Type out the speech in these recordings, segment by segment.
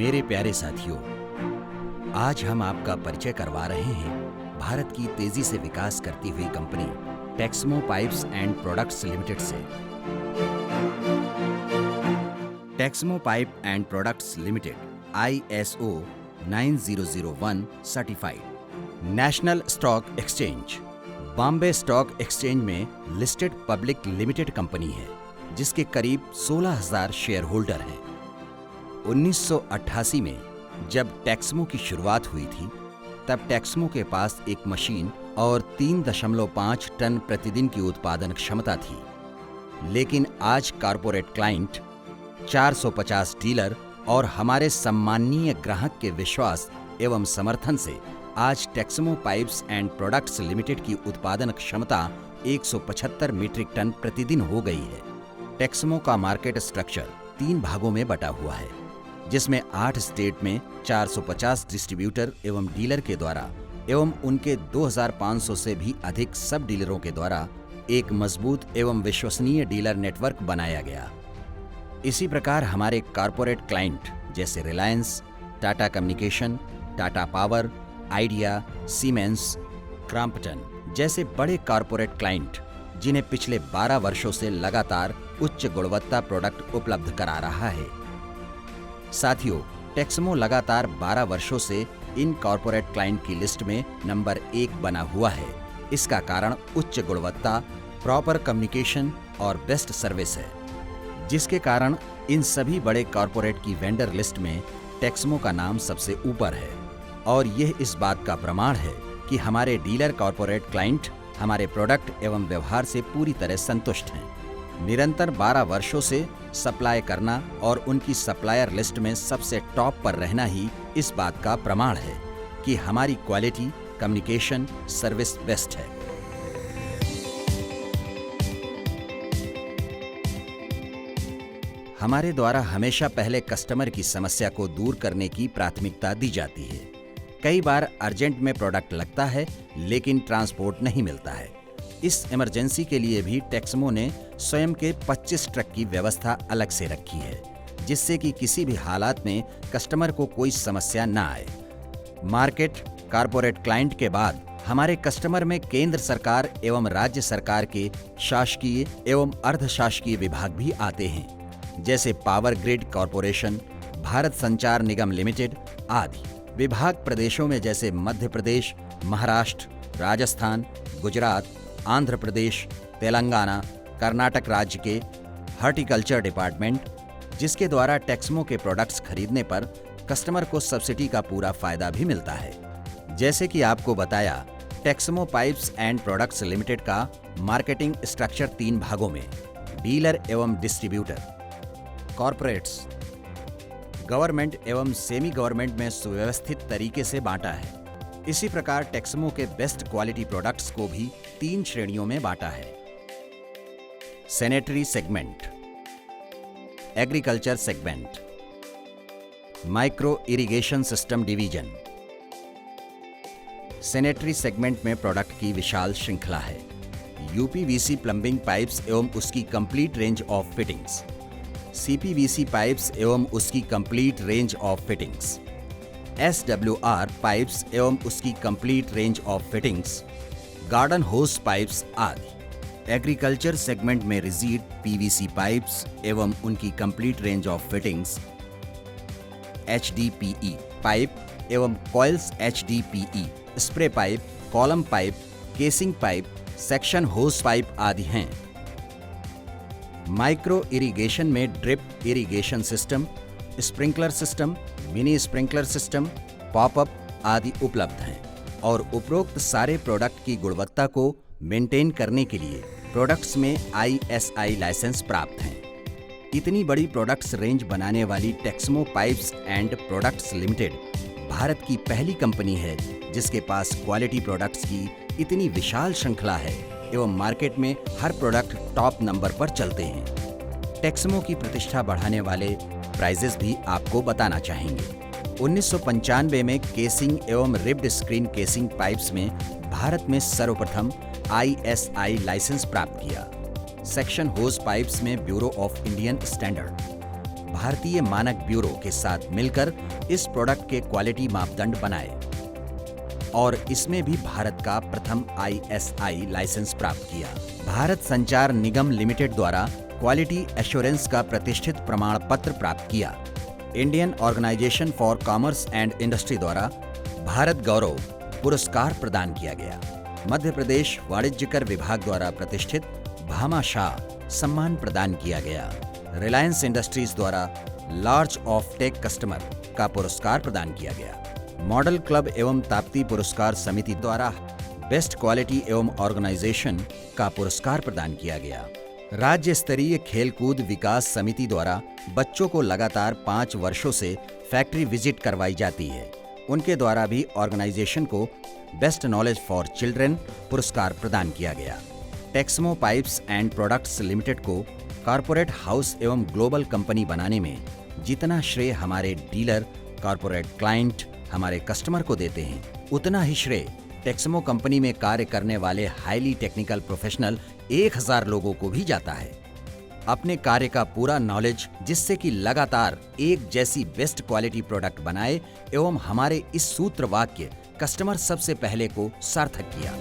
मेरे प्यारे साथियों, आज हम आपका परिचय करवा रहे हैं भारत की तेजी से विकास करती हुई company Texmo pipes and products limited से। Texmo pipe and products limited ISO 9001 certified, national stock exchange, Bombay stock exchange में लिस्टेड पब्लिक लिमिटेड कंपनी है जिसके करीब 16,000 शेयर होल्डर हैं। 1988 में जब टेक्समो की शुरुआत हुई थी तब टेक्समो के पास एक मशीन और 3.5 टन प्रतिदिन की उत्पादन क्षमता थी, लेकिन आज कॉर्पोरेट क्लाइंट, 450 डीलर और हमारे सम्माननीय ग्राहक के विश्वास एवं समर्थन से आज Texmo pipes and products limited की उत्पादन क्षमता 175 मीट्रिक टन प्रतिदिन हो गई है। टेक्समो का मार्केट स्ट्रक्चर 3 भागों में बटा हुआ है, जिसमें 8 स्टेट में 450 डिस्ट्रीब्यूटर एवं डीलर के द्वारा एवं उनके 2,500 से भी अधिक सब डीलरों के द्वारा एक मजबूत एवं विश्वसनीय डीलर नेटवर्क बनाया गया। इसी प्रकार हमारे कॉर्पोरेट क्लाइंट जैसे Reliance, Tata communication, Tata power, idea, siemens, Crompton जैसे बड़े कॉर्पोरेट क्लाइंट जिन्हें पिछले 12 वर्षों से लगातार उच्च गुणवत्ता प्रोडक्ट उपलब्ध करा रहा है। साथियों, टेक्समो लगातार 12 वर्षों से इन कॉर्पोरेट क्लाइंट की लिस्ट में नंबर 1 बना हुआ है। इसका कारण उच्च गुणवत्ता, प्रॉपर कम्युनिकेशन और बेस्ट सर्विस है, जिसके कारण इन सभी बड़े कॉर्पोरेट की वेंडर लिस्ट में टेक्समो का नाम सबसे ऊपर है। और यह इस बात का प्रमाण है कि हमारे डीलर कॉर्पोरेट क्लाइंट हमारे प्रोडक्ट एवं व्यवहार से पूरी तरह संतुष्ट हैं। निरंतर 12 वर्षों से सप्लाई करना और उनकी सप्लायर लिस्ट में सबसे टॉप पर रहना ही इस बात का प्रमाण है कि हमारी क्वालिटी, कम्युनिकेशन, सर्विस बेस्ट है। हमारे द्वारा हमेशा पहले कस्टमर की समस्या को दूर करने की प्राथमिकता दी जाती है। कई बार अर्जेंट में प्रोडक्ट लगता है लेकिन ट्रांसपोर्ट नहीं मिलता है। इस इमरजेंसी के लिए भी टेक्समो ने स्वयं के 25 ट्रक की व्यवस्था अलग से रखी है, जिससे कि किसी भी हालात में कस्टमर को कोई समस्या न आए। मार्केट, कॉर्पोरेट क्लाइंट के बाद हमारे कस्टमर में केंद्र सरकार एवं राज्य सरकार के शासकीय एवं अर्धशासकीय विभाग भी आते हैं, जैसे power grid corporation, Bharat Sanchar Nigam limited आदि। विभाग प्रदेशों में जैसे मध्य प्रदेश, महाराष्ट्र, राजस्थान, गुजरात, आंध्र प्रदेश, तेलंगाना, कर्नाटक राज्य के हॉर्टिकल्चर डिपार्टमेंट, जिसके द्वारा टेक्समो के प्रोडक्ट्स खरीदने पर कस्टमर को सब्सिडी का पूरा फायदा भी मिलता है। जैसे कि आपको बताया, Texmo pipes and products limited का मार्केटिंग स्ट्रक्चर 3 भागों में डीलर एवं डिस्ट्रीब्यूटर, कॉर्पोरेट्स, गवर्नमेंट एवं सेमी गवर्नमेंट में सुव्यवस्थित तरीके से बांटा है। इसी प्रकार टेक्समो के बेस्ट क्वालिटी प्रोडक्ट्स को भी 3 श्रेणियों में बांटा है। Sanitary segment, agriculture segment, micro irrigation system division. Sanitary segment में प्रोडक्ट की विशाल श्रृंखला है। यूपीवीसी प्लम्बिंग पाइप्स एवं उसकी complete range of fittings, CPVC pipes एवं उसकी complete range of fittings, SWR pipes एवं उसकी complete range of fittings, garden hose pipes आदि। एग्रीकल्चर सेगमेंट में रिजिड PVC पाइप्स एवं उनकी complete range of fittings, HDPE pipe एवं coils, HDPE spray pipe, column pipe, casing pipe, section होस pipe आदि हैं। माइक्रो इरिगेशन में drip irrigation system, sprinkler system, mini sprinkler system, popup आदि उपलब्ध हैं। और उपरोक्त सारे प्रोडक्ट की गुणवत्ता को मेंटेन करने के लिए प्रोडक्ट्स में ISI लाइसेंस प्राप्त हैं। इतनी बड़ी प्रोडक्ट्स रेंज बनाने वाली Texmo pipes and products limited Bharat की पहली कंपनी है जिसके पास क्वालिटी प्रोडक्ट्स की इतनी विशाल श्रृंखला है एवं मार्केट में हर प्रोडक्ट टॉप नंबर पर चलते हैं। टेक्समो की प्रतिष्ठा बढ़ाने वाले प्राइजेस भी आपको बताना चाहेंगे। 1995 में केसिंग एवं रिब्ड स्क्रीन केसिंग पाइप्स में भारत में सर्वप्रथम ISI लाइसेंस प्राप्त किया। सेक्शन होस पाइप्स में ब्यूरो ऑफ इंडियन स्टैंडर्ड, भारतीय मानक ब्यूरो के साथ मिलकर इस प्रोडक्ट के क्वालिटी मापदंड बनाए और इसमें भी भारत का प्रथम ISI लाइसेंस प्राप्त किया। भारत संचार निगम लिमिटेड द्वारा क्वालिटी एश्योरेंस का प्रतिष्ठित प्रमाण पत्र प्राप्त किया। Indian organisation for commerce and industry द्वारा भारत गौरव पुरस्कार प्रदान किया गया। मध्य प्रदेश वाणिज्य कर विभाग द्वारा प्रतिष्ठित भामाशाह सम्मान प्रदान किया गया। रिलायंस इंडस्ट्रीज द्वारा लार्ज ऑफ टेक कस्टमर का पुरस्कार प्रदान किया गया। मॉडल क्लब एवं ताप्ती पुरस्कार समिति द्वारा बेस्ट क्वालिटी एवं ऑर्गेनाइजेशन का पुरस्कार प्रदान किया गया। राज्य स्तरीय खेलकूद विकास समिति द्वारा बच्चों को लगातार 5 वर्षों से फैक्ट्री विजिट करवाई जाती है। उनके द्वारा भी ऑर्गेनाइजेशन को बेस्ट नॉलेज फॉर चिल्ड्रन पुरस्कार प्रदान किया गया। Texmo pipes and products limited को कॉरपोरेट हाउस एवं ग्लोबल कंपनी बनाने में जितना श्रेय हमारे डीलर, कॉरपोरेट क्लाइंट, हमारे कस्टमर को देते हैं, उतना ही श्रेय टेक्समो कंपनी में कार्य करने वाले हाईली टेक्निकल प्रोफेशनल 1000 लोगों को भी जाता है। अपने कार्य का पूरा नॉलेज, जिससे कि लगातार एक जैसी बेस्ट क्वालिटी प्रोडक्ट बनाए एवं हमारे इस सूत्र वाक्य कस्टमर सबसे पहले को सार्थक किया।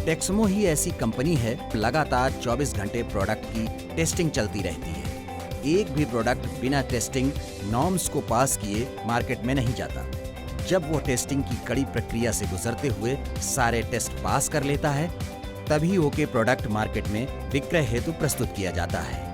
टेक्समो ही ऐसी कंपनी है, लगातार 24 घंटे प्रोडक्ट की टेस्टिंग चलती रहती है। एक भी प्रोडक्ट बिना टेस्टिंग नॉर्म्स को पास किए मार्केट में नहीं जाता। जब वो टेस्टिंग की कड़ी प्रक्रिया से गुजरते हुए सारे टेस्ट पास कर लेता है, तभी ओके प्रोडक्ट मार्केट में विक्रय हेतु प्रस्तुत किया जाता है।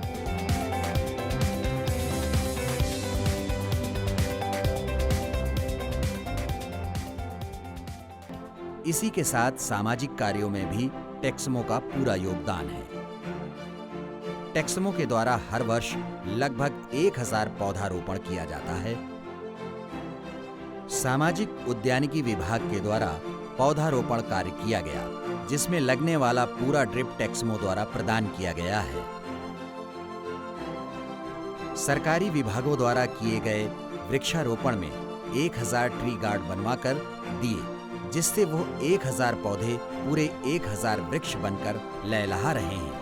इसी के साथ सामाजिक कार्यों में भी टेक्समो का पूरा योगदान है। टेक्समो के द्वारा हर वर्ष लगभग 1000 पौधारोपण किया जाता है। सामाजिक उद्यानिकी विभाग के द्वारा पौधारोपण कार्य किया गया, जिसमें लगने वाला पूरा ड्रिप टेक्समो द्वारा प्रदान किया गया है। सरकारी विभागों द्वारा किए गए वृक्षारोपण में 1000 ट्री गार्ड बनवाकर दिए, जिससे वो 1000 पौधे पूरे 1000 वृक्ष बनकर लहलहा रहे हैं।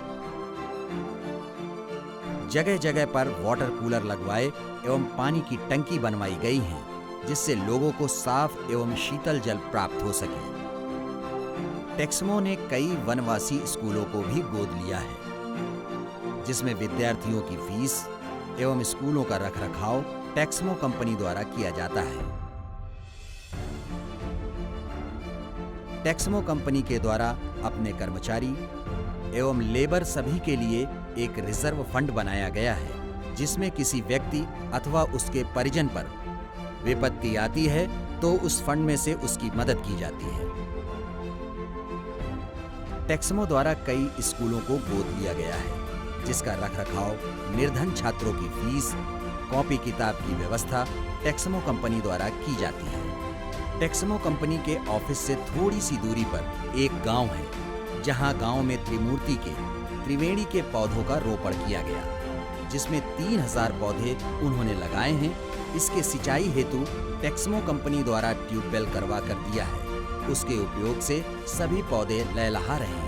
जगह जगह पर वाटर कूलर लगवाए एवं पानी की टंकी बनवाई गई हैं, जिससे लोगों को साफ एवं शीतल जल प्राप्त हो सके। टेक्समो ने कई वनवासी स्कूलों को भी गोद लिया है, जिसमें विद्यार्थियों की फीस एवं स्कूलों का रखरखाव टेक्समो कंपनी द्वारा किया जाता है। टेक्समो कंपनी के द्वारा अपने कर्मचारी एवं लेबर सभी के लिए एक रिजर्व फंड बनाया गया है, जिसमें किसी व्यक्ति अथवा उसके परिजन पर विपत्ति आती है तो उस फंड में से उसकी मदद की जाती है। टेक्समो द्वारा कई स्कूलों को गोद लिया गया है, जिसका रखरखाव, निर्धन छात्रों की फीस, कॉपी किताब की व्यवस्था टेक्समो कंपनी द्वारा की जाती है। टेक्समो कंपनी के ऑफिस से थोड़ी सी दूरी पर एक गांव है, जहां गांव में त्रिवेणी के पौधों का रोपण किया गया, जिसमें 3000 पौधे उन्होंने लगाए हैं। इसके सिंचाई हेतु टेक्समो कंपनी द्वारा ट्यूबवेल करवा कर दिया है। उसके उपयोग से सभी पौधे लहलहा रहे हैं।